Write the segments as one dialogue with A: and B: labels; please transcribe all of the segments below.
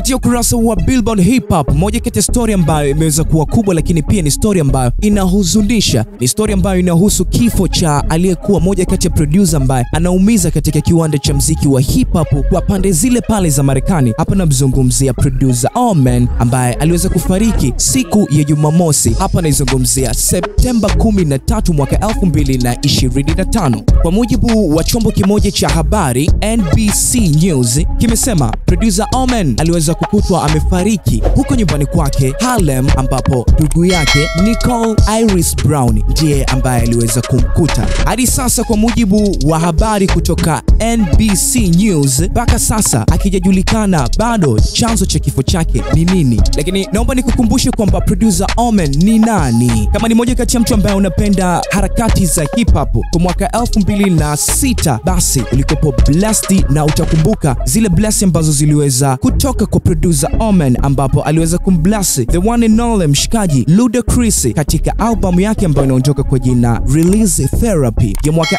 A: Kupitia ukurasa wa Billboard Hip Hop, moja kati ya story ambayo imeweza kuwa kubwa, lakini pia ni story ambayo inahuzunisha. Ni story ambayo inahusu kifo cha aliyekuwa moja kati ya producer ambaye anaumiza katika kiwanda cha muziki wa hip hop kwa pande zile pale za Marekani. Hapa namzungumzia producer Omen ambaye aliweza kufariki siku ya Jumamosi. Hapa naizungumzia Septemba 13 mwaka 2025. Kwa mujibu wa chombo kimoja cha habari NBC News, kimesema producer Omen aliweza kukutwa amefariki huko nyumbani kwake Harlem, ambapo ndugu yake Nicole Iris Brown ndiye ambaye aliweza kumkuta. Hadi sasa, kwa mujibu wa habari kutoka NBC News, mpaka sasa hakijajulikana bado chanzo cha kifo chake ni nini. Lakini naomba nikukumbushe kwamba producer Omen ni nani. Kama ni moja kati ya mtu ambaye unapenda harakati za hip hop, kwa mwaka 2006 basi ulikopo blessed, na utakumbuka zile blessing ambazo ziliweza kutoka kwa producer Omen, ambapo aliweza kumbless the one and only mshikaji Ludacris katika album yake ambayo inaondoka kwa jina Release Therapy ya mwaka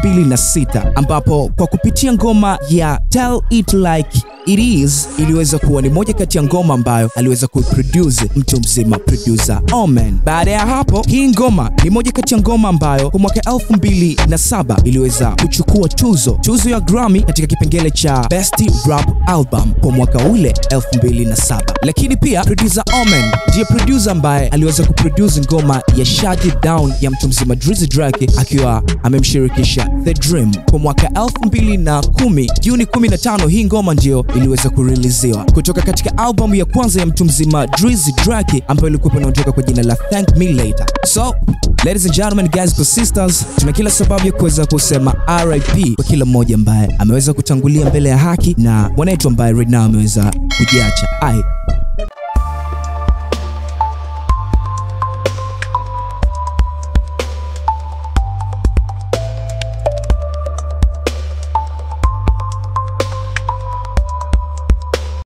A: 2006, ambapo kwa kupitia ngoma ya Tell It Like It Is iliweza kuwa ni moja kati ya ngoma ambayo aliweza kuproduce mtu mzima producer Omen. Baada ya hapo, hii ngoma ni moja kati ya ngoma ambayo kwa mwaka 2007 iliweza kuchukua tuzo ya Grammy katika kipengele cha Best Rap Album kwa mwaka ule 2007. Lakini pia producer Omen ndiye producer ambaye aliweza kuproduce ngoma ya Shut It Down ya mtu mzima Drizzy Drake akiwa amemshirikisha The Dream kwa mwaka 2010. Juni 15 hii ngoma ndio iliweza kureleasiwa kutoka katika album ya kwanza ya mtu mzima Drizzy Drake ambayo ilikuwa inaondoka kwa jina la Thank Me Later. So, ladies and gentlemen, guys and sisters, tuna kila sababu ya kuweza kusema RIP kwa kila mmoja ambaye ameweza kutangulia mbele ya haki na mwanetu ambaye right now ameweza kujiacha.